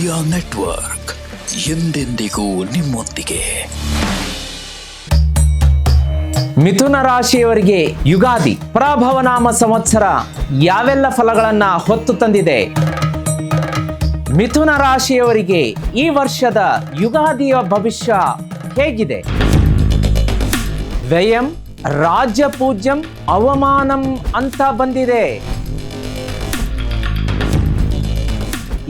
Media network ಎಂದೆಂದಿಗೂ ನಿಮ್ಮೊಂದಿಗೆ. ಮಿಥುನ ರಾಶಿಯವರಿಗೆ ಯುಗಾದಿ ಪರಾಭವನಾಮ ಸಂವತ್ಸರ ಯಾವೆಲ್ಲ ಫಲಗಳನ್ನ ಹೊತ್ತು ತಂದಿದೆ? ಮಿಥುನ ರಾಶಿಯವರಿಗೆ ಈ ವರ್ಷದ ಯುಗಾದಿಯ ಭವಿಷ್ಯ ಹೇಗಿದೆ? ವ್ಯಯಂ ರಾಜ್ಯ ಪೂಜ್ಯಂ ಅವಮಾನಂ ಅಂತ ಬಂದಿದೆ.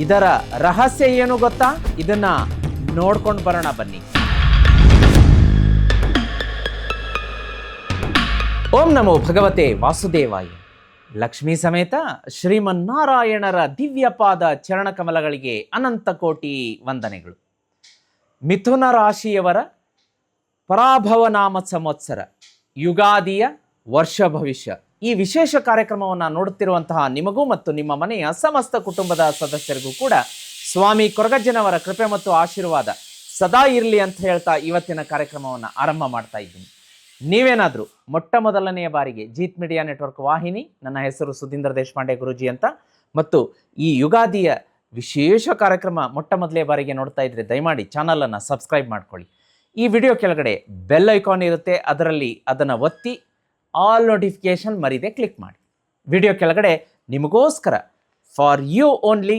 ಇದರ ರಹಸ್ಯ ಏನು ಗೊತ್ತಾ? ಇದನ್ನ ನೋಡ್ಕೊಂಡು ಬರೋಣ ಬನ್ನಿ. ಓಂ ನಮೋ ಭಗವತೆ ವಾಸುದೇವಾಯ. ಲಕ್ಷ್ಮೀ ಸಮೇತ ಶ್ರೀಮನ್ನಾರಾಯಣರ ದಿವ್ಯಪಾದ ಚರಣಕಮಲಗಳಿಗೆ ಅನಂತ ಕೋಟಿ ವಂದನೆಗಳು. ಮಿಥುನ ರಾಶಿಯವರ ಪರಾಭವನಾಮ ಸಂವತ್ಸರ ಯುಗಾದಿಯ ವರ್ಷ ಭವಿಷ್ಯ ಈ ವಿಶೇಷ ಕಾರ್ಯಕ್ರಮವನ್ನು ನೋಡುತ್ತಿರುವಂತಹ ನಿಮಗೂ ಮತ್ತು ನಿಮ್ಮ ಮನೆಯ ಸಮಸ್ತ ಕುಟುಂಬದ ಸದಸ್ಯರಿಗೂ ಕೂಡ ಸ್ವಾಮಿ ಕೊರಗಜ್ಜನವರ ಕೃಪೆ ಮತ್ತು ಆಶೀರ್ವಾದ ಸದಾ ಇರಲಿ ಅಂತ ಹೇಳ್ತಾ ಇವತ್ತಿನ ಕಾರ್ಯಕ್ರಮವನ್ನು ಆರಂಭ ಮಾಡ್ತಾ ಇದ್ದೀನಿ. ನೀವೇನಾದರೂ ಮೊಟ್ಟ ಮೊದಲನೆಯ ಬಾರಿಗೆ ಜೀತ್ ಮೀಡಿಯಾ ನೆಟ್ವರ್ಕ್ ವಾಹಿನಿ, ನನ್ನ ಹೆಸರು ಸುಧೀಂದ್ರ ದೇಶಪಾಂಡೆ ಗುರೂಜಿ ಅಂತ, ಮತ್ತು ಈ ಯುಗಾದಿಯ ವಿಶೇಷ ಕಾರ್ಯಕ್ರಮ ಮೊಟ್ಟ ಮೊದಲೇ ಬಾರಿಗೆ ನೋಡ್ತಾ ಇದ್ರೆ ದಯಮಾಡಿ ಚಾನಲನ್ನು ಸಬ್ಸ್ಕ್ರೈಬ್ ಮಾಡ್ಕೊಳ್ಳಿ. ಈ ವಿಡಿಯೋ ಕೆಳಗಡೆ ಬೆಲ್ ಐಕಾನ್ ಇರುತ್ತೆ, ಅದರಲ್ಲಿ ಅದನ್ನು ಒತ್ತಿ ಆಲ್ ನೋಟಿಫಿಕೇಶನ್ ಮರಿದೆ ಕ್ಲಿಕ್ ಮಾಡಿ. ವಿಡಿಯೋ ಕೆಳಗಡೆ ನಿಮಗೋಸ್ಕರ ಫಾರ್ ಯು ಓನ್ಲಿ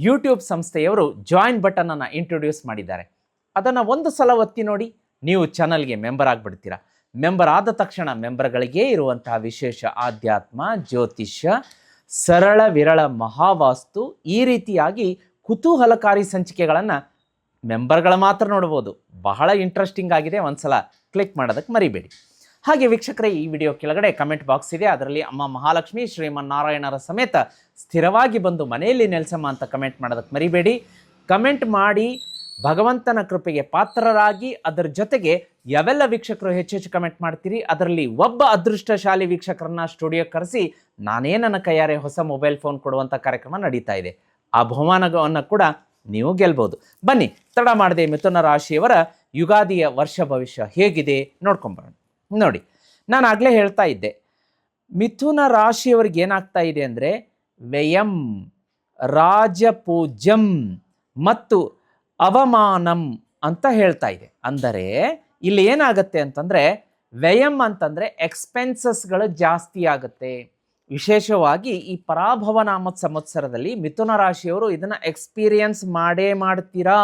ಯೂಟ್ಯೂಬ್ ಸಂಸ್ಥೆಯವರು ಜಾಯಿನ್ ಬಟನನ್ನು ಇಂಟ್ರೊಡ್ಯೂಸ್ ಮಾಡಿದ್ದಾರೆ. ಅದನ್ನು ಒಂದು ಸಲ ಒತ್ತಿ ನೋಡಿ, ನೀವು ಚಾನಲ್ಗೆ ಮೆಂಬರ್ ಆಗಿಬಿಡ್ತೀರಾ. ಮೆಂಬರ್ ಆದ ತಕ್ಷಣ ಮೆಂಬರ್ಗಳಿಗೆ ಇರುವಂತಹ ವಿಶೇಷ ಆಧ್ಯಾತ್ಮ, ಜ್ಯೋತಿಷ್ಯ, ಸರಳ ವಿರಳ ಮಹಾವಾಸ್ತು ಈ ರೀತಿಯಾಗಿ ಕುತೂಹಲಕಾರಿ ಸಂಚಿಕೆಗಳನ್ನು ಮೆಂಬರ್ಗಳ ಮಾತ್ರ ನೋಡ್ಬೋದು. ಬಹಳ ಇಂಟ್ರೆಸ್ಟಿಂಗ್ ಆಗಿದೆ, ಒಂದ್ಸಲ ಕ್ಲಿಕ್ ಮಾಡೋದಕ್ಕೆ ಮರಿಬೇಡಿ. ಹಾಗೆ ವೀಕ್ಷಕರೇ, ಈ ವಿಡಿಯೋ ಕೆಳಗಡೆ ಕಮೆಂಟ್ ಬಾಕ್ಸ್ ಇದೆ, ಅದರಲ್ಲಿ ಅಮ್ಮ ಮಹಾಲಕ್ಷ್ಮಿ ಶ್ರೀಮನ್ನಾರಾಯಣರ ಸಮೇತ ಸ್ಥಿರವಾಗಿ ಬಂದು ಮನೆಯಲ್ಲಿ ನೆಲೆಸಮ್ಮ ಅಂತ ಕಮೆಂಟ್ ಮಾಡೋದಕ್ಕೆ ಮರಿಬೇಡಿ. ಕಮೆಂಟ್ ಮಾಡಿ ಭಗವಂತನ ಕೃಪೆಗೆ ಪಾತ್ರರಾಗಿ, ಅದರ ಜೊತೆಗೆ ಯಾವೆಲ್ಲ ವೀಕ್ಷಕರು ಹೆಚ್ಚೆಚ್ಚು ಕಮೆಂಟ್ ಮಾಡ್ತೀರಿ ಅದರಲ್ಲಿ ಒಬ್ಬ ಅದೃಷ್ಟಶಾಲಿ ವೀಕ್ಷಕರನ್ನ ಸ್ಟುಡಿಯೋಕ್ಕೆ ಕರೆಸಿ ನಾನೇ ನನ್ನ ಕೈಯಾರೆ ಹೊಸ ಮೊಬೈಲ್ ಫೋನ್ ಕೊಡುವಂಥ ಕಾರ್ಯಕ್ರಮ ನಡೀತಾ ಇದೆ. ಆ ಬಹುಮಾನವನ್ನು ಕೂಡ ನೀವು ಗೆಲ್ಬೋದು. ಬನ್ನಿ, ತಡ ಮಾಡದೆ ಮಿಥುನ ರಾಶಿಯವರ ಯುಗಾದಿಯ ವರ್ಷ ಭವಿಷ್ಯ ಹೇಗಿದೆ ನೋಡ್ಕೊಂಬರೋಣ. ನೋಡಿ, ನಾನು ಆಗಲೇ ಹೇಳ್ತಾ ಇದ್ದೆ, ಮಿಥುನ ರಾಶಿಯವರಿಗೆ ಏನಾಗ್ತಾ ಇದೆ ಅಂದರೆ ವ್ಯಯಂ ರಾಜಪೂಜ್ಯಂ ಮತ್ತು ಅವಮಾನಂ ಅಂತ ಹೇಳ್ತಾ ಇದೆ. ಅಂದರೆ ಇಲ್ಲಿ ಏನಾಗುತ್ತೆ ಅಂತಂದರೆ, ವ್ಯಯಂ ಅಂತಂದರೆ ಎಕ್ಸ್ಪೆನ್ಸಸ್ಗಳು ಜಾಸ್ತಿ ಆಗುತ್ತೆ. ವಿಶೇಷವಾಗಿ ಈ ಪರಾಭವನಾಮ ಸಂವತ್ಸರದಲ್ಲಿ ಮಿಥುನ ರಾಶಿಯವರು ಇದನ್ನು ಎಕ್ಸ್ಪೀರಿಯನ್ಸ್ ಮಾಡೇ ಮಾಡ್ತೀರಾ.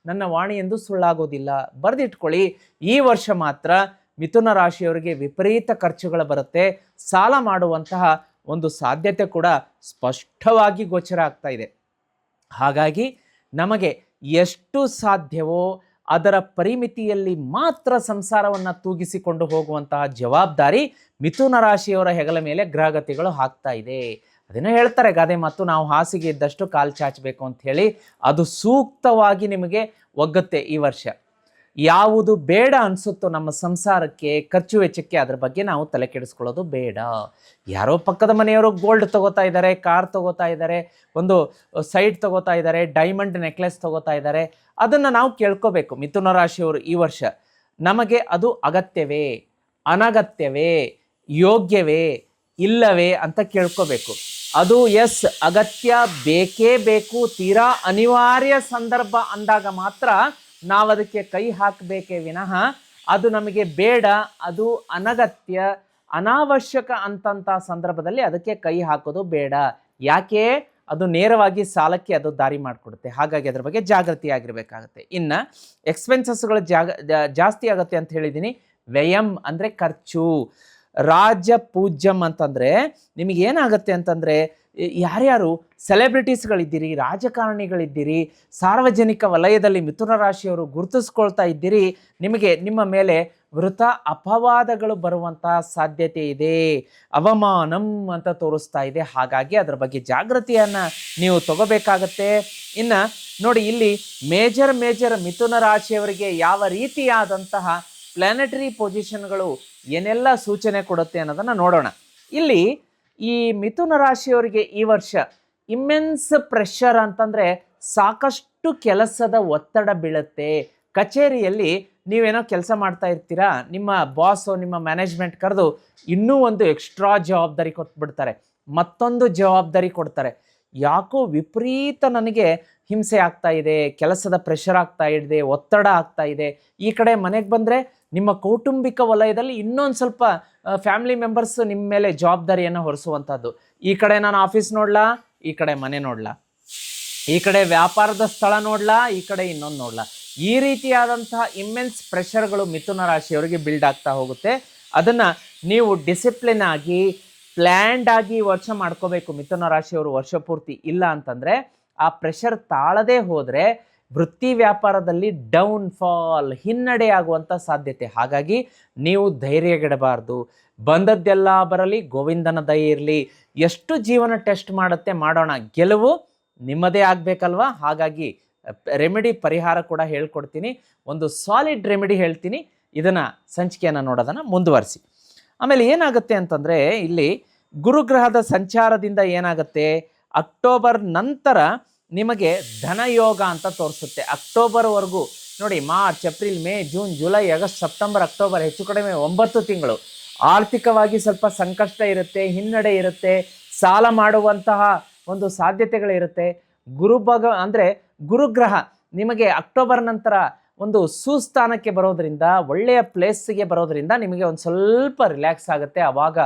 ನನ್ನ ವಾಣಿ ಎಂದು ಸುಳ್ಳಾಗೋದಿಲ್ಲ, ಬರೆದಿಟ್ಕೊಳ್ಳಿ. ಈ ವರ್ಷ ಮಾತ್ರ ಮಿಥುನ ರಾಶಿಯವರಿಗೆ ವಿಪರೀತ ಖರ್ಚುಗಳು ಬರುತ್ತೆ. ಸಾಲ ಮಾಡುವಂತಹ ಒಂದು ಸಾಧ್ಯತೆ ಕೂಡ ಸ್ಪಷ್ಟವಾಗಿ ಗೋಚರ ಆಗ್ತಾ ಇದೆ. ಹಾಗಾಗಿ ನಮಗೆ ಎಷ್ಟು ಸಾಧ್ಯವೋ ಅದರ ಪರಿಮಿತಿಯಲ್ಲಿ ಮಾತ್ರ ಸಂಸಾರವನ್ನು ತೂಗಿಸಿಕೊಂಡು ಹೋಗುವಂತಹ ಜವಾಬ್ದಾರಿ ಮಿಥುನ ರಾಶಿಯವರ ಹೆಗಲ ಮೇಲೆ ಗ್ರಹಗತಿಗಳು ಹಾಕ್ತಾ ಇದೆ. ಅದನ್ನು ಹೇಳ್ತಾರೆ ಗಾದೆ ಮಾತು, ನಾವು ಹಾಸಿಗೆ ಇದ್ದಷ್ಟು ಕಾಲು ಚಾಚಬೇಕು ಅಂತ ಹೇಳಿ. ಅದು ಸೂಕ್ತವಾಗಿ ನಿಮಗೆ ಒಗ್ಗುತ್ತೆ. ಈ ವರ್ಷ ಯಾವುದು ಬೇಡ ಅನಿಸುತ್ತೋ ನಮ್ಮ ಸಂಸಾರಕ್ಕೆ, ಖರ್ಚು ವೆಚ್ಚಕ್ಕೆ, ಅದ್ರ ಬಗ್ಗೆ ನಾವು ತಲೆ ಕೆಡಿಸ್ಕೊಳ್ಳೋದು ಬೇಡ. ಯಾರೋ ಪಕ್ಕದ ಮನೆಯವರು ಗೋಲ್ಡ್ ತೊಗೋತಾ ಇದ್ದಾರೆ, ಕಾರ್ ತೊಗೋತಾ ಇದ್ದಾರೆ, ಒಂದು ಸೈಟ್ ತೊಗೋತಾ ಇದ್ದಾರೆ, ಡೈಮಂಡ್ ನೆಕ್ಲೆಸ್ ತೊಗೋತಾ ಇದ್ದಾರೆ. ಅದನ್ನು ನಾವು ಕೇಳ್ಕೋಬೇಕು. ಮಿಥುನ ರಾಶಿಯವರು ಈ ವರ್ಷ ನಮಗೆ ಅದು ಅಗತ್ಯವೇ, ಅನಗತ್ಯವೇ, ಯೋಗ್ಯವೇ, ಇಲ್ಲವೇ ಅಂತ ಕೇಳ್ಕೋಬೇಕು. ಅದು ಎಸ್ ಅಗತ್ಯ, ಬೇಕೇ ಬೇಕು, ತೀರಾ ಅನಿವಾರ್ಯ ಸಂದರ್ಭ ಅಂದಾಗ ಮಾತ್ರ ನಾವು ಅದಕ್ಕೆ ಕೈ ಹಾಕಬೇಕೇ ವಿನಃ ಅದು ನಮಗೆ ಬೇಡ, ಅದು ಅನಗತ್ಯ, ಅನಾವಶ್ಯಕ ಅಂತಂಥ ಸಂದರ್ಭದಲ್ಲಿ ಅದಕ್ಕೆ ಕೈ ಹಾಕೋದು ಬೇಡ. ಯಾಕೆ? ಅದು ನೇರವಾಗಿ ಸಾಲಕ್ಕೆ ಅದು ದಾರಿ ಮಾಡಿಕೊಡುತ್ತೆ. ಹಾಗಾಗಿ ಅದರ ಬಗ್ಗೆ ಜಾಗೃತಿಯಾಗಿರಬೇಕಾಗತ್ತೆ. ಇನ್ನು ಎಕ್ಸ್ಪೆನ್ಸಸ್ಗಳು ಜಾಸ್ತಿ ಆಗುತ್ತೆ ಅಂತ ಹೇಳಿದ್ದೀನಿ. ವ್ಯಯಂ ಅಂದರೆ ಖರ್ಚು. ರಾಜ್ಯ ಪೂಜ್ಯಂ ಅಂತಂದರೆ ನಿಮಗೇನಾಗುತ್ತೆ ಅಂತಂದರೆ, ಯಾರ್ಯಾರು ಸೆಲೆಬ್ರಿಟೀಸ್ಗಳಿದ್ದೀರಿ, ರಾಜಕಾರಣಿಗಳಿದ್ದೀರಿ, ಸಾರ್ವಜನಿಕ ವಲಯದಲ್ಲಿ ಮಿಥುನ ರಾಶಿಯವರು ಗುರುತಿಸ್ಕೊಳ್ತಾ ಇದ್ದೀರಿ, ನಿಮಗೆ ನಿಮ್ಮ ಮೇಲೆ ವೃಥ ಅಪವಾದಗಳು ಬರುವಂಥ ಸಾಧ್ಯತೆ ಇದೆ. ಅವಮಾನಂ ಅಂತ ತೋರಿಸ್ತಾ ಇದೆ. ಹಾಗಾಗಿ ಅದರ ಬಗ್ಗೆ ಜಾಗೃತಿಯನ್ನು ನೀವು ತಗೋಬೇಕಾಗತ್ತೆ. ಇನ್ನು ನೋಡಿ, ಇಲ್ಲಿ ಮೇಜರ್ ಮಿಥುನ ರಾಶಿಯವರಿಗೆ ಯಾವ ರೀತಿಯಾದಂತಹ ಪ್ಲಾನೆಟರಿ ಪೊಸಿಷನ್ಗಳು ಏನೆಲ್ಲ ಸೂಚನೆ ಕೊಡುತ್ತೆ ಅನ್ನೋದನ್ನು ನೋಡೋಣ. ಇಲ್ಲಿ ಈ ಮಿಥುನ ರಾಶಿಯವರಿಗೆ ಈ ವರ್ಷ ಇಮ್ಮೆನ್ಸ್ ಪ್ರೆಷರ್ ಅಂತಂದರೆ ಸಾಕಷ್ಟು ಕೆಲಸದ ಒತ್ತಡ ಬೀಳುತ್ತೆ. ಕಚೇರಿಯಲ್ಲಿ ನೀವೇನೋ ಕೆಲಸ ಮಾಡ್ತಾ ಇರ್ತೀರಾ, ನಿಮ್ಮ ಬಾಸು ನಿಮ್ಮ ಮ್ಯಾನೇಜ್ಮೆಂಟ್ ಕರೆದು ಇನ್ನೂ ಒಂದು ಎಕ್ಸ್ಟ್ರಾ ಜವಾಬ್ದಾರಿ ಕೊಟ್ಬಿಡ್ತಾರೆ, ಮತ್ತೊಂದು ಜವಾಬ್ದಾರಿ ಕೊಡ್ತಾರೆ. ಯಾಕೋ ವಿಪರೀತ ನನಗೆ ಹಿಂಸೆ ಆಗ್ತಾ ಇದೆ, ಕೆಲಸದ ಪ್ರೆಷರ್ ಆಗ್ತಾ ಇದೆ, ಒತ್ತಡ ಆಗ್ತಾ ಇದೆ. ಈ ಕಡೆ ಮನೆಗೆ ಬಂದರೆ ನಿಮ್ಮ ಕೌಟುಂಬಿಕ ವಲಯದಲ್ಲಿ ಇನ್ನೊಂದು ಸ್ವಲ್ಪ ಫ್ಯಾಮಿಲಿ ಮೆಂಬರ್ಸ್ ನಿಮ್ಮ ಮೇಲೆ ಜವಾಬ್ದಾರಿಯನ್ನು ಹೊರಿಸುವಂಥದ್ದು. ಈ ಕಡೆ ನಾನು ಆಫೀಸ್ ನೋಡ್ಲಾ, ಈ ಕಡೆ ಮನೆ ನೋಡ್ಲಾ, ಈ ಕಡೆ ವ್ಯಾಪಾರದ ಸ್ಥಳ ನೋಡ್ಲಾ, ಈ ಕಡೆ ಇನ್ನೊಂದು ನೋಡ್ಲಾ. ಈ ರೀತಿಯಾದಂತಹ ಇಮ್ಮೆನ್ಸ್ ಪ್ರೆಷರ್ಗಳು ಮಿಥುನ ರಾಶಿಯವರಿಗೆ ಬಿಲ್ಡ್ ಆಗ್ತಾ ಹೋಗುತ್ತೆ. ಅದನ್ನು ನೀವು ಡಿಸಿಪ್ಲಿನ್ ಆಗಿ ಪ್ಲ್ಯಾಂಡ್ ಆಗಿ ವರ್ಷ ಮಾಡ್ಕೋಬೇಕು ಮಿಥುನ ರಾಶಿಯವರು ವರ್ಷ ಪೂರ್ತಿ. ಇಲ್ಲ ಅಂತಂದರೆ ಆ ಪ್ರೆಷರ್ ತಾಳದೇ ಹೋದರೆ ವೃತ್ತಿ ವ್ಯಾಪಾರದಲ್ಲಿ ಡೌನ್ಫಾಲ್, ಹಿನ್ನಡೆ ಆಗುವಂಥ ಸಾಧ್ಯತೆ. ಹಾಗಾಗಿ ನೀವು ಧೈರ್ಯಗೆಡಬಾರ್ದು. ಬಂದದ್ದೆಲ್ಲ ಬರಲಿ, ಗೋವಿಂದನ ದಯೆ ಇರಲಿ. ಎಷ್ಟು ಜೀವನ ಟೆಸ್ಟ್ ಮಾಡುತ್ತೆ, ಮಾಡೋಣ, ಗೆಲುವು ನಿಮ್ಮದೇ ಆಗಬೇಕಲ್ವಾ. ಹಾಗಾಗಿ ರೆಮಿಡಿ ಪರಿಹಾರ ಕೂಡ ಹೇಳ್ಕೊಡ್ತೀನಿ, ಒಂದು ಸಾಲಿಡ್ ರೆಮಿಡಿ ಹೇಳ್ತೀನಿ. ಇದನ್ನು ಸಂಚಿಕೆಯನ್ನು ನೋಡೋದನ್ನು ಮುಂದುವರಿಸಿ. ಆಮೇಲೆ ಏನಾಗುತ್ತೆ ಅಂತಂದರೆ ಇಲ್ಲಿ ಗುರುಗ್ರಹದ ಸಂಚಾರದಿಂದ ಏನಾಗುತ್ತೆ, ಅಕ್ಟೋಬರ್ ನಂತರ ನಿಮಗೆ ಧನಯೋಗ ಅಂತ ತೋರಿಸುತ್ತೆ. ಅಕ್ಟೋಬರ್ವರೆಗೂ ನೋಡಿ, March, April, May, June, July, August, September, October, ಹೆಚ್ಚು ಕಡಿಮೆ 9 ತಿಂಗಳು ಆರ್ಥಿಕವಾಗಿ ಸ್ವಲ್ಪ ಸಂಕಷ್ಟ ಇರುತ್ತೆ, ಹಿನ್ನಡೆ ಇರುತ್ತೆ, ಸಾಲ ಮಾಡುವಂತಹ ಒಂದು ಸಾಧ್ಯತೆಗಳಿರುತ್ತೆ. ಗುರುಗ್ರಹ ನಿಮಗೆ ಅಕ್ಟೋಬರ್ ನಂತರ ಒಂದು ಸುಸ್ಥಾನಕ್ಕೆ ಬರೋದ್ರಿಂದ, ಒಳ್ಳೆಯ ಪ್ಲೇಸ್ಗೆ ಬರೋದ್ರಿಂದ ನಿಮಗೆ ಒಂದು ಸ್ವಲ್ಪ ರಿಲ್ಯಾಕ್ಸ್ ಆಗುತ್ತೆ. ಆವಾಗ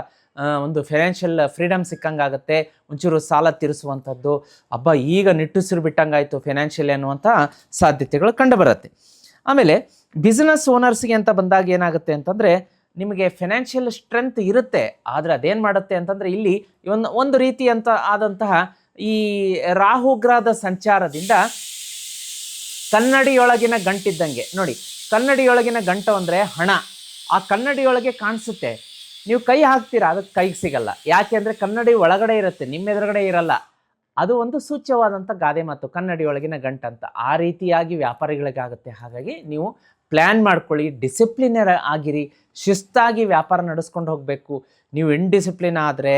ಒಂದು ಫೈನಾನ್ಷಿಯಲ್ ಫ್ರೀಡಮ್ ಸಿಕ್ಕಂಗಾಗುತ್ತೆ, ಒಂಚೂರು ಸಾಲ ತೀರಿಸುವಂಥದ್ದು. ಈಗ ನಿಟ್ಟುಸಿರು ಬಿಟ್ಟಂಗಾಯಿತು ಫೈನಾನ್ಷಿಯಲಿ ಅನ್ನುವಂಥ ಸಾಧ್ಯತೆಗಳು ಕಂಡುಬರುತ್ತೆ. ಆಮೇಲೆ ಬಿಸ್ನೆಸ್ ಓನರ್ಸ್ಗೆ ಅಂತ ಬಂದಾಗ ಏನಾಗುತ್ತೆ ಅಂತಂದರೆ, ನಿಮಗೆ ಫೈನಾನ್ಷಿಯಲ್ ಸ್ಟ್ರೆಂತ್ ಇರುತ್ತೆ, ಆದರೆ ಅದೇನು ಮಾಡುತ್ತೆ ಅಂತಂದರೆ ಇಲ್ಲಿ ಒಂದು ರೀತಿ ಅಂತ ಆದಂತಹ ಈ ರಾಹುಗ್ರಹದ ಸಂಚಾರದಿಂದ ಕನ್ನಡಿಯೊಳಗಿನ ಗಂಟಿದ್ದಂಗೆ ನೋಡಿ, ಕನ್ನಡಿಯೊಳಗಿನ ಗಂಟು ಅಂದರೆ ಹಣ. ಆ ಕನ್ನಡಿಯೊಳಗೆ ಕಾಣಿಸುತ್ತೆ, ನೀವು ಕೈ ಹಾಕ್ತೀರಾ, ಅದಕ್ಕೆ ಕೈಗೆ ಸಿಗಲ್ಲ. ಯಾಕೆ ಅಂದರೆ ಕನ್ನಡಿ ಒಳಗಡೆ ಇರುತ್ತೆ, ನಿಮ್ಮ ಎದುರುಗಡೆ ಇರಲ್ಲ. ಅದು ಒಂದು ಸೂಚ್ಯವಾದಂಥ ಗಾದೆ ಮಾತು, ಕನ್ನಡಿಯೊಳಗಿನ ಗಂಟಂತ. ಆ ರೀತಿಯಾಗಿ ವ್ಯಾಪಾರಿಗಳಿಗಾಗುತ್ತೆ. ಹಾಗಾಗಿ ನೀವು ಪ್ಲ್ಯಾನ್ ಮಾಡ್ಕೊಳ್ಳಿ, ಡಿಸಿಪ್ಲಿನರ್ ಆಗಿರಿ, ಶಿಸ್ತಾಗಿ ವ್ಯಾಪಾರ ನಡೆಸ್ಕೊಂಡು ಹೋಗಬೇಕು. ನೀವು ಇನ್ಡಿಸಿಪ್ಲಿನ್ ಆದರೆ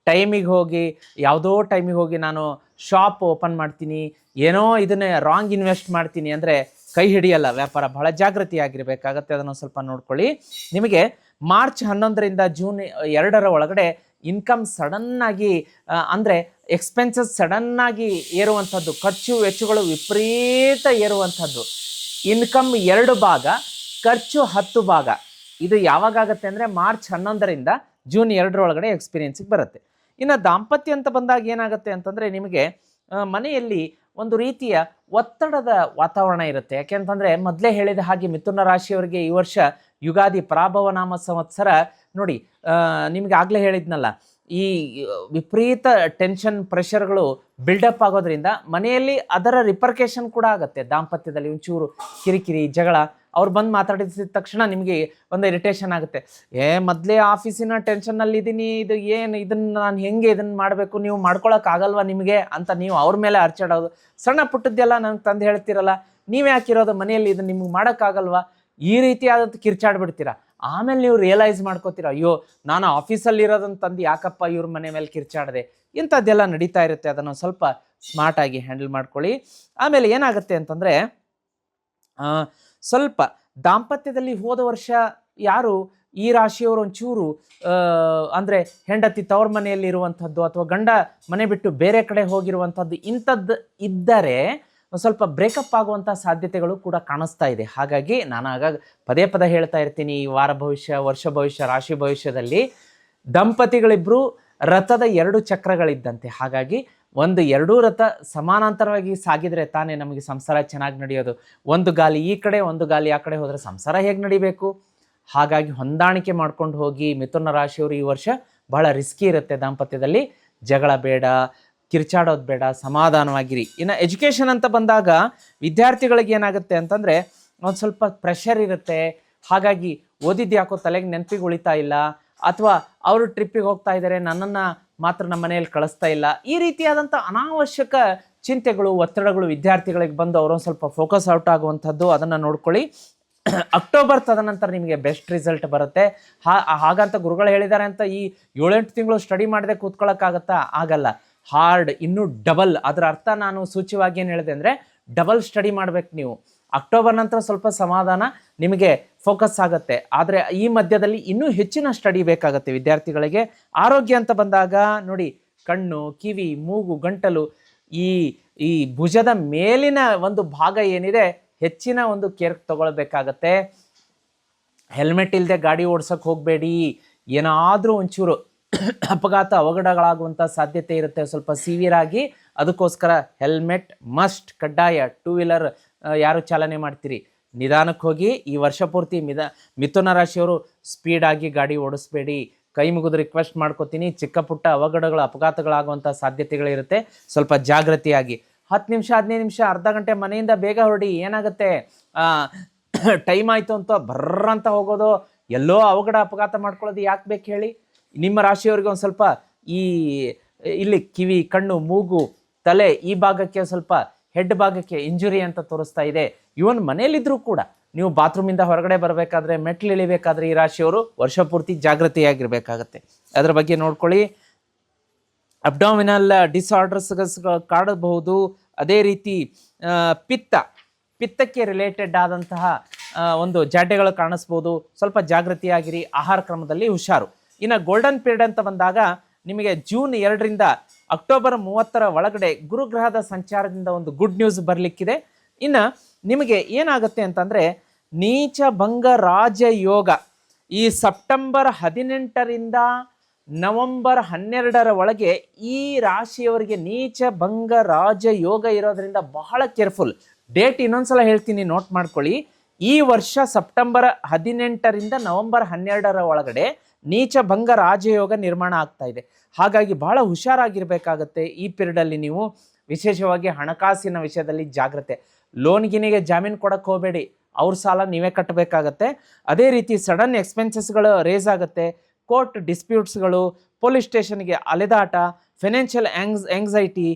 ಟೈಮಿಗೆ ಹೋಗಿ, ಯಾವುದೋ ಟೈಮಿಗೆ ಹೋಗಿ ನಾನು ಶಾಪ್ ಓಪನ್ ಮಾಡ್ತೀನಿ, ಏನೋ ಇದನ್ನೇ ರಾಂಗ್ ಇನ್ವೆಸ್ಟ್ ಮಾಡ್ತೀನಿ ಅಂದರೆ ಕೈ ಹಿಡಿಯಲ್ಲ ವ್ಯಾಪಾರ. ಬಹಳ ಜಾಗೃತಿಯಾಗಿರಬೇಕಾಗತ್ತೆ, ಅದನ್ನು ಸ್ವಲ್ಪ ನೋಡ್ಕೊಳ್ಳಿ. ನಿಮಗೆ ಮಾರ್ಚ್ 11ರಿಂದ ಜೂನ್ 2 ಒಳಗಡೆ ಇನ್ಕಮ್ ಸಡನ್ನಾಗಿ ಅಂದರೆ ಎಕ್ಸ್ಪೆನ್ಸಸ್ ಸಡನ್ನಾಗಿ ಏರುವಂಥದ್ದು, ಖರ್ಚು ವೆಚ್ಚಗಳು ವಿಪರೀತ ಏರುವಂಥದ್ದು. ಇನ್ಕಮ್ 2 ಭಾಗ, ಖರ್ಚು 10 ಭಾಗ. ಇದು ಯಾವಾಗತ್ತೆ ಅಂದರೆ ಮಾರ್ಚ್ 11ರಿಂದ ಜೂನ್ 2 ಒಳಗಡೆ ಎಕ್ಸ್ಪೀರಿಯನ್ಸಿಗೆ ಬರುತ್ತೆ. ಇನ್ನು ದಾಂಪತ್ಯ ಅಂತ ಬಂದಾಗ ಏನಾಗುತ್ತೆ ಅಂತಂದರೆ, ನಿಮಗೆ ಮನೆಯಲ್ಲಿ ಒಂದು ರೀತಿಯ ಒತ್ತಡದ ವಾತಾವರಣ ಇರುತ್ತೆ. ಯಾಕೆಂತಂದರೆ ಮೊದಲೇ ಹೇಳಿದ ಹಾಗೆ ಮಿಥುನ ರಾಶಿಯವರಿಗೆ ಈ ವರ್ಷ ಯುಗಾದಿ ಪರಾಭವ ನಾಮ ಸಂವತ್ಸರ ನೋಡಿ. ನಿಮಗೆ ಆಗಲೇ ಹೇಳಿದ್ನಲ್ಲ, ಈ ವಿಪರೀತ ಟೆನ್ಷನ್ ಪ್ರೆಷರ್ಗಳು ಬಿಲ್ಡಪ್ ಆಗೋದ್ರಿಂದ ಮನೆಯಲ್ಲಿ ಅದರ ರಿಪರ್ಕೇಷನ್ ಕೂಡ ಆಗುತ್ತೆ. ದಾಂಪತ್ಯದಲ್ಲಿ ಒಂಚೂರು ಕಿರಿಕಿರಿ, ಜಗಳ, ಅವ್ರು ಬಂದು ಮಾತಾಡಿದ ತಕ್ಷಣ ನಿಮಗೆ ಒಂದು ಇರಿಟೇಷನ್ ಆಗುತ್ತೆ. ಮೊದಲೇ ಆಫೀಸಿನ ಟೆನ್ಷನ್ನಲ್ಲಿ ಇದ್ದೀನಿ, ಇದನ್ನು ನಾನು ಹೆಂಗೆ ಇದನ್ನು ಮಾಡಬೇಕು, ನೀವು ಮಾಡ್ಕೊಳಕ್ಕಾಗಲ್ವಾ ನಿಮಗೆ ಅಂತ ನೀವು ಅವ್ರ ಮೇಲೆ ಅರ್ಚಾಡೋದು. ಸಣ್ಣ ಪುಟ್ಟದ್ದೆಲ್ಲ ನಂಗೆ ತಂದು ಹೇಳ್ತಿರಲ್ಲ, ನೀವೇ ಹಾಕಿರೋದು ಮನೆಯಲ್ಲಿ, ಇದನ್ನು ನಿಮ್ಗೆ ಮಾಡೋಕ್ಕಾಗಲ್ವಾ, ಈ ರೀತಿಯಾದಂಥ ಕಿರ್ಚಾಡ್ಬಿಡ್ತೀರಾ. ಆಮೇಲೆ ನೀವು ರಿಯಲೈಸ್ ಮಾಡ್ಕೋತೀರ, ಅಯ್ಯೋ ನಾನು ಆಫೀಸಲ್ಲಿ ಇರೋದನ್ನು ತಂದು ಯಾಕಪ್ಪ ಇವ್ರ ಮನೆ ಮೇಲೆ ಕಿರ್ಚಾಡಿದೆ. ಇಂಥದ್ದೆಲ್ಲ ನಡೀತಾ ಇರುತ್ತೆ. ಅದನ್ನು ಸ್ವಲ್ಪ ಸ್ಮಾರ್ಟಾಗಿ ಹ್ಯಾಂಡಲ್ ಮಾಡ್ಕೊಳ್ಳಿ. ಆಮೇಲೆ ಏನಾಗುತ್ತೆ ಅಂತಂದರೆ, ಸ್ವಲ್ಪ ದಾಂಪತ್ಯದಲ್ಲಿ ಹೋದ ವರ್ಷ ಯಾರು ಈ ರಾಶಿಯವರು ಒಂಚೂರು ಅಂದರೆ ಹೆಂಡತಿ ತವ್ರ ಮನೆಯಲ್ಲಿ ಇರುವಂಥದ್ದು ಅಥವಾ ಗಂಡ ಮನೆ ಬಿಟ್ಟು ಬೇರೆ ಕಡೆ ಹೋಗಿರುವಂಥದ್ದು, ಇಂಥದ್ದು ಇದ್ದರೆ ಸ್ವಲ್ಪ ಬ್ರೇಕಪ್ ಆಗುವಂಥ ಸಾಧ್ಯತೆಗಳು ಕೂಡ ಕಾಣಿಸ್ತಾ ಇದೆ. ಹಾಗಾಗಿ ನಾನು ಆಗಾಗ ಪದೇ ಪದೇ ಹೇಳ್ತಾ ಇರ್ತೀನಿ, ಈ ವಾರ ಭವಿಷ್ಯ, ವರ್ಷ ಭವಿಷ್ಯ, ರಾಶಿ ಭವಿಷ್ಯದಲ್ಲಿ ದಂಪತಿಗಳಿಬ್ಬರು ರಥದ 2 ಚಕ್ರಗಳಿದ್ದಂತೆ. ಹಾಗಾಗಿ ಒಂದು 2 ರಥ ಸಮಾನಾಂತರವಾಗಿ ಸಾಗಿದರೆ ತಾನೇ ನಮಗೆ ಸಂಸಾರ ಚೆನ್ನಾಗಿ ನಡೆಯೋದು. ಒಂದು ಗಾಲಿ ಈ ಕಡೆ, ಒಂದು ಗಾಲಿ ಆ ಕಡೆ ಹೋದರೆ ಸಂಸಾರ ಹೇಗೆ ನಡಿಬೇಕು? ಹಾಗಾಗಿ ಹೊಂದಾಣಿಕೆ ಮಾಡ್ಕೊಂಡು ಹೋಗಿ. ಮಿಥುನ ರಾಶಿಯವರು ಈ ವರ್ಷ ಬಹಳ ರಿಸ್ಕಿ ಇರುತ್ತೆ ದಾಂಪತ್ಯದಲ್ಲಿ. ಜಗಳ ಬೇಡ, ಕಿರ್ಚಾಡೋದು ಬೇಡ, ಸಮಾಧಾನವಾಗಿರಿ. ಇನ್ನು ಎಜುಕೇಷನ್ ಅಂತ ಬಂದಾಗ ವಿದ್ಯಾರ್ಥಿಗಳಿಗೆ ಏನಾಗುತ್ತೆ ಅಂತಂದರೆ, ಒಂದು ಸ್ವಲ್ಪ ಪ್ರೆಷರ್ ಇರುತ್ತೆ. ಹಾಗಾಗಿ ಓದಿದ್ದು ಯಾಕೋ ತಲೆಗೆ ನೆನಪಿಗೆ ಉಳಿತಾ ಇಲ್ಲ, ಅಥವಾ ಅವರು ಟ್ರಿಪ್ಪಿಗೆ ಹೋಗ್ತಾ ಇದ್ದಾರೆ, ನನ್ನನ್ನು ಮಾತ್ರ ನಮ್ಮ ಮನೆಯಲ್ಲಿ ಕಳಿಸ್ತಾ ಇಲ್ಲ. ಈ ರೀತಿಯಾದಂಥ ಅನಾವಶ್ಯಕ ಚಿಂತೆಗಳು, ಒತ್ತಡಗಳು ವಿದ್ಯಾರ್ಥಿಗಳಿಗೆ ಬಂದು ಅವರೊಂದು ಸ್ವಲ್ಪ ಫೋಕಸ್ ಔಟ್ ಆಗುವಂಥದ್ದು, ಅದನ್ನು ನೋಡ್ಕೊಳ್ಳಿ. ಅಕ್ಟೋಬರ್ ತದನಂತರ ನಿಮಗೆ ಬೆಸ್ಟ್ ರಿಸಲ್ಟ್ ಬರುತ್ತೆ. ಹಾಗಂತ ಗುರುಗಳು ಹೇಳಿದ್ದಾರೆ ಅಂತ ಈ 7-8 ತಿಂಗಳು ಸ್ಟಡಿ ಮಾಡದೆ ಕೂತ್ಕೊಳ್ಳೋಕ್ಕಾಗತ್ತಾ? ಆಗಲ್ಲ. ಹಾರ್ಡ್, ಇನ್ನೂ ಡಬಲ್. ಅದರ ಅರ್ಥ ನಾನು ಸೂಚ್ಯವಾಗಿ ಏನು ಹೇಳಿದೆ ಅಂದರೆ, ಡಬಲ್ ಸ್ಟಡಿ ಮಾಡಬೇಕು ನೀವು. ಅಕ್ಟೋಬರ್ ನಂತರ ಸ್ವಲ್ಪ ಸಮಾಧಾನ, ನಿಮಗೆ ಫೋಕಸ್ ಆಗುತ್ತೆ. ಆದರೆ ಈ ಮಧ್ಯದಲ್ಲಿ ಇನ್ನೂ ಹೆಚ್ಚಿನ ಸ್ಟಡಿ ಬೇಕಾಗುತ್ತೆ ವಿದ್ಯಾರ್ಥಿಗಳಿಗೆ. ಆರೋಗ್ಯ ಅಂತ ಬಂದಾಗ ನೋಡಿ, ಕಣ್ಣು, ಕಿವಿ, ಮೂಗು, ಗಂಟಲು, ಈ ಈ ಭುಜದ ಮೇಲಿನ ಒಂದು ಭಾಗ ಏನಿದೆ ಹೆಚ್ಚಿನ ಒಂದು ಕೇರ್ ತಗೊಳ್ಬೇಕಾಗತ್ತೆ. ಹೆಲ್ಮೆಟ್ ಇಲ್ಲದೆ ಗಾಡಿ ಓಡ್ಸೋಕೆ ಹೋಗಬೇಡಿ. ಏನಾದರೂ ಒಂಚೂರು ಅಪಘಾತ ಅವಘಡಗಳಾಗುವಂಥ ಸಾಧ್ಯತೆ ಇರುತ್ತೆ ಸ್ವಲ್ಪ ಸಿವಿಯರ್ ಆಗಿ. ಅದಕ್ಕೋಸ್ಕರ ಹೆಲ್ಮೆಟ್ ಮಸ್ಟ್, ಕಡ್ಡಾಯ. ಟೂ ವೀಲರ್ ಯಾರು ಚಾಲನೆ ಮಾಡ್ತೀರಿ ನಿಧಾನಕ್ಕೆ ಹೋಗಿ. ಈ ವರ್ಷ ಪೂರ್ತಿ ಮಿಥುನ ರಾಶಿಯವರು ಸ್ಪೀಡಾಗಿ ಗಾಡಿ ಓಡಿಸ್ಬೇಡಿ. ಕೈ ಮುಗಿದು ರಿಕ್ವೆಸ್ಟ್ ಮಾಡ್ಕೋತೀನಿ. ಚಿಕ್ಕ ಪುಟ್ಟ ಅವಘಡಗಳು, ಅಪಘಾತಗಳಾಗುವಂಥ ಸಾಧ್ಯತೆಗಳಿರುತ್ತೆ. ಸ್ವಲ್ಪ ಜಾಗೃತಿಯಾಗಿ 10 ನಿಮಿಷ 15 ನಿಮಿಷ ಅರ್ಧ ಗಂಟೆ ಮನೆಯಿಂದ ಬೇಗ ಹೊರಡಿ. ಏನಾಗುತ್ತೆ, ಟೈಮ್ ಆಯಿತು ಅಂತ ಬರ್ರಂತ ಹೋಗೋದು, ಎಲ್ಲೋ ಅವಘಡ ಅಪಘಾತ ಮಾಡ್ಕೊಳ್ಳೋದು ಯಾಕೆ ಬೇಕು ಹೇಳಿ? ನಿಮ್ಮ ರಾಶಿಯವರಿಗೆ ಒಂದು ಸ್ವಲ್ಪ ಇಲ್ಲಿ ಕಿವಿ, ಕಣ್ಣು, ಮೂಗು, ತಲೆ ಈ ಭಾಗಕ್ಕೆ ಸ್ವಲ್ಪ ಹೆಡ್ ಭಾಗಕ್ಕೆ ಇಂಜುರಿ ಅಂತ ತೋರಿಸ್ತಾ ಇದೆ. ಇವನ್ ಮನೇಲಿದ್ರೂ ಕೂಡ ನೀವು ಬಾತ್ರೂಮಿಂದ ಹೊರಗಡೆ ಬರಬೇಕಾದ್ರೆ, ಮೆಟ್ಲು ಇಳಿಬೇಕಾದ್ರೆ ಈ ರಾಶಿಯವರು ವರ್ಷ ಪೂರ್ತಿ ಜಾಗೃತಿಯಾಗಿರ್ಬೇಕಾಗತ್ತೆ. ಅದರ ಬಗ್ಗೆ ನೋಡ್ಕೊಳ್ಳಿ. ಅಬ್ಡಾಮಿನಲ್ ಡಿಸಾರ್ಡರ್ಸ್ ಕಾಡಬಹುದು. ಅದೇ ರೀತಿ ಪಿತ್ತಕ್ಕೆ ರಿಲೇಟೆಡ್ ಆದಂತಹ ಒಂದು ಜಾಡ್ಯಗಳು ಕಾಣಿಸ್ಬೋದು. ಸ್ವಲ್ಪ ಜಾಗೃತಿಯಾಗಿರಿ. ಆಹಾರ ಕ್ರಮದಲ್ಲಿ ಹುಷಾರು. ಇನ್ನು ಗೋಲ್ಡನ್ ಪೀರಿಯಡ್ ಅಂತ ಬಂದಾಗ ನಿಮಗೆ ಜೂನ್ 2ರಿಂದ ಅಕ್ಟೋಬರ್ 30 ಒಳಗಡೆ ಗುರುಗ್ರಹದ ಸಂಚಾರದಿಂದ ಒಂದು ಗುಡ್ ನ್ಯೂಸ್ ಬರಲಿಕ್ಕಿದೆ. ಇನ್ನು ನಿಮಗೆ ಏನಾಗುತ್ತೆ ಅಂತಂದರೆ ನೀಚ ಭಂಗ ರಾಜಯೋಗ ಈ ಸೆಪ್ಟೆಂಬರ್ 18ರಿಂದ ನವೆಂಬರ್ 12 ಒಳಗೆ ಈ ರಾಶಿಯವರಿಗೆ ನೀಚ ಭಂಗ ರಾಜಯೋಗ ಇರೋದ್ರಿಂದ ಬಹಳ ಕೇರ್ಫುಲ್. ಡೇಟ್ ಇನ್ನೊಂದ್ಸಲ ಹೇಳ್ತೀನಿ, ನೋಟ್ ಮಾಡ್ಕೊಳ್ಳಿ. ಈ ವರ್ಷ ಸೆಪ್ಟೆಂಬರ್ 18ರಿಂದ ನವೆಂಬರ್ 12 ಒಳಗಡೆ ನೀಚ ಭಂಗ ರಾಜಯೋಗ ನಿರ್ಮಾಣ ಆಗ್ತಾ ಇದೆ. ಹಾಗಾಗಿ ಬಹಳ ಹುಷಾರಾಗಿರ್ಬೇಕಾಗತ್ತೆ ಈ ಪೀರಿಯಡಲ್ಲಿ. ನೀವು ವಿಶೇಷವಾಗಿ ಹಣಕಾಸಿನ ವಿಷಯದಲ್ಲಿ ಜಾಗ್ರತೆ. ಲೋನ್ ಗಿನಿಗೆ ಜಾಮೀನು ಕೊಡಕ್ಕೆ ಹೋಗಬೇಡಿ, ಅವ್ರ ಸಾಲ ನೀವೇ ಕಟ್ಟಬೇಕಾಗತ್ತೆ. ಅದೇ ರೀತಿ ಸಡನ್ ಎಕ್ಸ್ಪೆನ್ಸಸ್ಗಳು ರೇಸ್ ಆಗುತ್ತೆ. ಕೋರ್ಟ್ ಡಿಸ್ಪ್ಯೂಟ್ಸ್ಗಳು, ಪೊಲೀಸ್ ಸ್ಟೇಷನ್ಗೆ ಅಲೆದಾಟ, ಫೈನಾನ್ಷಿಯಲ್ ಆಂಗ್ಸೈಟಿ,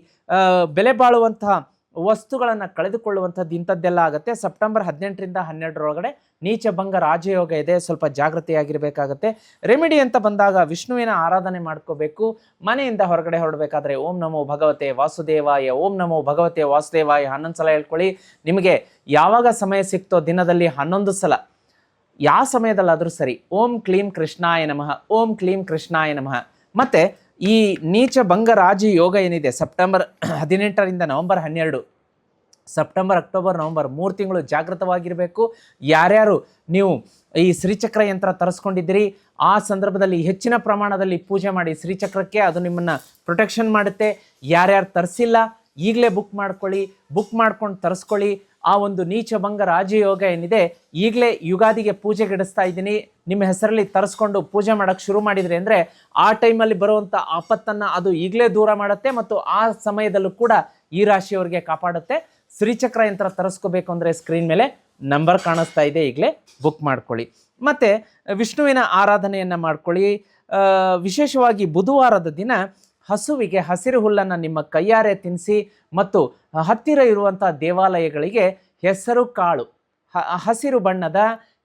ಬೆಲೆ ಬಾಳುವಂತಹ ವಸ್ತುಗಳನ್ನು ಕಳೆದುಕೊಳ್ಳುವಂಥದ್ದು ಇಂಥದ್ದೆಲ್ಲ ಆಗುತ್ತೆ. ಸೆಪ್ಟೆಂಬರ್ 18ರಿಂದ 12 ಒಳಗಡೆ ನೀಚ ಭಂಗ ರಾಜಯೋಗ ಇದೆ. ಸ್ವಲ್ಪ ಜಾಗೃತಿಯಾಗಿರಬೇಕಾಗತ್ತೆ. ರೆಮಿಡಿ ಅಂತ ಬಂದಾಗ ವಿಷ್ಣುವಿನ ಆರಾಧನೆ ಮಾಡ್ಕೋಬೇಕು. ಮನೆಯಿಂದ ಹೊರಗಡೆ ಹೊರಡಬೇಕಾದ್ರೆ ಓಂ ನಮೋ ಭಗವತೆ ವಾಸುದೇವಾಯ, ಓಂ ನಮೋ ಭಗವತೆ ವಾಸುದೇವಾಯ 11 ಸಲ ಹೇಳ್ಕೊಳ್ಳಿ. ನಿಮಗೆ ಯಾವಾಗ ಸಮಯ ಸಿಕ್ತೋ ದಿನದಲ್ಲಿ 11 ಸಲ, ಯಾವ ಸಮಯದಲ್ಲಾದರೂ ಸರಿ, ಓಂ ಕ್ಲೀಂ ಕೃಷ್ಣಾಯ ನಮಃ, ಓಂ ಕ್ಲೀಂ ಕೃಷ್ಣಾಯ ನಮಃ. ಮತ್ತು ಈ ನೀಚ ಭಂಗ ರಾಜಯೋಗ ಏನಿದೆ ಸೆಪ್ಟೆಂಬರ್ 18ರಿಂದ ನವೆಂಬರ್ 12, ಸೆಪ್ಟೆಂಬರ್, ಅಕ್ಟೋಬರ್, ನವೆಂಬರ್ 3 ತಿಂಗಳು ಜಾಗೃತವಾಗಿರಬೇಕು. ಯಾರ್ಯಾರು ನೀವು ಈ ಶ್ರೀಚಕ್ರ ಯಂತ್ರ ತರಿಸ್ಕೊಂಡಿದ್ದೀರಿ ಆ ಸಂದರ್ಭದಲ್ಲಿ ಹೆಚ್ಚಿನ ಪ್ರಮಾಣದಲ್ಲಿ ಪೂಜೆ ಮಾಡಿ ಶ್ರೀಚಕ್ರಕ್ಕೆ. ಅದು ನಿಮ್ಮನ್ನು ಪ್ರೊಟೆಕ್ಷನ್ ಮಾಡುತ್ತೆ. ಯಾರ್ಯಾರು ತರಿಸಿಲ್ಲ ಈಗಲೇ ಬುಕ್ ಮಾಡ್ಕೊಳ್ಳಿ. ಬುಕ್ ಮಾಡ್ಕೊಂಡು ತರಿಸ್ಕೊಳ್ಳಿ. ಆ ಒಂದು ನೀಚ ಭಂಗ ರಾಜಯೋಗ ಏನಿದೆ ಈಗಲೇ ಯುಗಾದಿಗೆ ಪೂಜೆಗಿಡಿಸ್ತಾ ಇದ್ದೀನಿ. ನಿಮ್ಮ ಹೆಸರಲ್ಲಿ ತರಿಸ್ಕೊಂಡು ಪೂಜೆ ಮಾಡೋಕ್ಕೆ ಶುರು ಮಾಡಿದ್ರಿ ಅಂದರೆ ಆ ಟೈಮಲ್ಲಿ ಬರುವಂಥ ಆಪತ್ತನ್ನು ಅದು ಈಗಲೇ ದೂರ ಮಾಡುತ್ತೆ ಮತ್ತು ಆ ಸಮಯದಲ್ಲೂ ಕೂಡ ಈ ರಾಶಿಯವರಿಗೆ ಕಾಪಾಡುತ್ತೆ. ಶ್ರೀಚಕ್ರ ಯಂತ್ರ ತರಿಸ್ಕೋಬೇಕು ಅಂದರೆ ಸ್ಕ್ರೀನ್ ಮೇಲೆ ನಂಬರ್ ಕಾಣಿಸ್ತಾ ಇದೆ, ಈಗಲೇ ಬುಕ್ ಮಾಡ್ಕೊಳ್ಳಿ. ಮತ್ತು ವಿಷ್ಣುವಿನ ಆರಾಧನೆಯನ್ನು ಮಾಡ್ಕೊಳ್ಳಿ. ವಿಶೇಷವಾಗಿ ಬುಧವಾರದ ದಿನ ಹಸುವಿಗೆ ಹಸಿರು ಹುಲ್ಲನ್ನು ನಿಮ್ಮ ಕೈಯಾರೆ ತಿನ್ನಿಸಿ ಮತ್ತು ಹತ್ತಿರ ಇರುವಂಥ ದೇವಾಲಯಗಳಿಗೆ ಹೆಸರು ಕಾಳು, ಹಸಿರು ಬಣ್ಣದ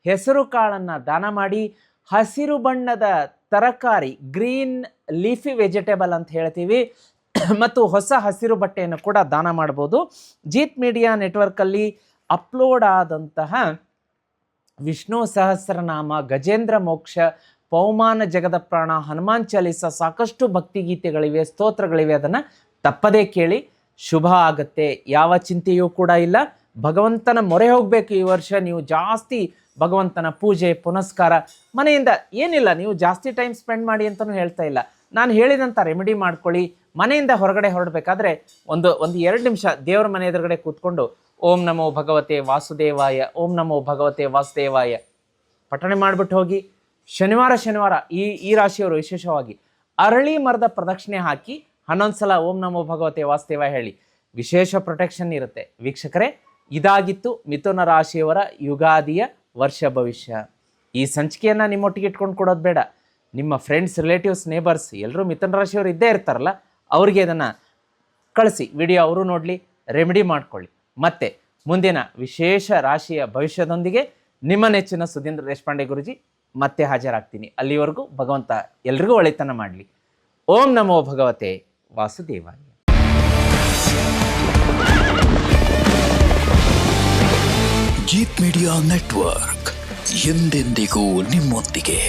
ಹೆಸರು ಕಾಳನ್ನು ದಾನ ಮಾಡಿ. ಹಸಿರು ಬಣ್ಣದ ತರಕಾರಿ, ಗ್ರೀನ್ ಲೀಫಿ ವೆಜಿಟೇಬಲ್ ಅಂತ ಹೇಳ್ತೀವಿ, ಮತ್ತು ಹೊಸ ಹಸಿರು ಬಟ್ಟೆಯನ್ನು ಕೂಡ ದಾನ ಮಾಡ್ಬೋದು. ಜೀತ್ ಮೀಡಿಯಾ ನೆಟ್ವರ್ಕಲ್ಲಿ ಅಪ್ಲೋಡ್ ಆದಂತಹ ವಿಷ್ಣು ಸಹಸ್ರನಾಮ, ಗಜೇಂದ್ರ ಮೋಕ್ಷ, ಪೌಮಾನ ಜಗದ ಪ್ರಾಣ, ಹನುಮಾನ್ ಚಾಲೀಸ, ಸಾಕಷ್ಟು ಭಕ್ತಿಗೀತೆಗಳಿವೆ, ಸ್ತೋತ್ರಗಳಿವೆ. ಅದನ್ನು ತಪ್ಪದೇ ಕೇಳಿ. ಶುಭ ಆಗುತ್ತೆ. ಯಾವ ಚಿಂತೆಯೂ ಕೂಡ ಇಲ್ಲ. ಭಗವಂತನ ಮೊರೆ ಹೋಗಬೇಕು ಈ ವರ್ಷ. ನೀವು ಜಾಸ್ತಿ ಭಗವಂತನ ಪೂಜೆ ಪುನಸ್ಕಾರ ಮನೆಯಿಂದ ಏನಿಲ್ಲ, ನೀವು ಜಾಸ್ತಿ ಟೈಮ್ ಸ್ಪೆಂಡ್ ಮಾಡಿ ಅಂತಲೂ ಹೇಳ್ತಾ ಇಲ್ಲ. ನಾನು ಹೇಳಿದಂಥ ರೆಮಿಡಿ ಮಾಡ್ಕೊಳ್ಳಿ. ಮನೆಯಿಂದ ಹೊರಗಡೆ ಹೊರಡಬೇಕಾದ್ರೆ ಒಂದು 2 ನಿಮಿಷ ದೇವರ ಮನೆ ಎದುರುಗಡೆ ಕೂತ್ಕೊಂಡು ಓಂ ನಮೋ ಭಗವತೆ ವಾಸುದೇವಾಯ, ಓಂ ನಮೋ ಭಗವತೆ ವಾಸುದೇವಾಯ ಪಠಣೆ ಮಾಡಿಬಿಟ್ಟು ಹೋಗಿ. ಶನಿವಾರ ಈ ರಾಶಿಯವರು ವಿಶೇಷವಾಗಿ ಅರಳಿ ಮರದ ಪ್ರದಕ್ಷಿಣೆ ಹಾಕಿ 11 ಸಲ ಓಂ ನಮೋ ಭಗವತೆ ವಾಸುದೇವಾಯ ಹೇಳಿ. ವಿಶೇಷ ಪ್ರೊಟೆಕ್ಷನ್ ಇರುತ್ತೆ. ವೀಕ್ಷಕರೇ, ಇದಾಗಿತ್ತು ಮಿಥುನ ರಾಶಿಯವರ ಯುಗಾದಿಯ ವರ್ಷ ಭವಿಷ್ಯ. ಈ ಸಂಚಿಕೆಯನ್ನು ನಿಮ್ಮೊಟ್ಟಿಗೆ ಇಟ್ಕೊಂಡು ಕೊಡೋದು ಬೇಡ. ನಿಮ್ಮ ಫ್ರೆಂಡ್ಸ್, ರಿಲೇಟಿವ್ಸ್, ನೇಬರ್ಸ್ ಎಲ್ಲರೂ ಮಿಥುನ ರಾಶಿಯವರು ಇದ್ದೇ ಇರ್ತಾರಲ್ಲ, ಅವ್ರಿಗೆ ಇದನ್ನು ಕಳಿಸಿ. ವಿಡಿಯೋ ಅವರು ನೋಡಲಿ, ರೆಮಿಡಿ ಮಾಡ್ಕೊಳ್ಳಿ. ಮತ್ತೆ ಮುಂದಿನ ವಿಶೇಷ ರಾಶಿಯ ಭವಿಷ್ಯದೊಂದಿಗೆ ನಿಮ್ಮ ನೆಚ್ಚಿನ ಸುಧೀಂದ್ರ ದೇಶಪಾಂಡೆ ಗುರುಜಿ ಮತ್ತೆ ಹಾಜರಾಗ್ತೀನಿ. ಅಲ್ಲಿವರೆಗೂ ಭಗವಂತ ಎಲ್ರಿಗೂ ಒಳಿತನ ಮಾಡಲಿ. ಓಂ ನಮೋ ಭಗವತೆ ವಾಸುದೇವಾಯ. ಜೀತ್ ಮೀಡಿಯಾ ನೆಟ್ವರ್ಕ್ ಎಂದೆಂದಿಗೂ ನಿಮ್ಮೊಂದಿಗೆ.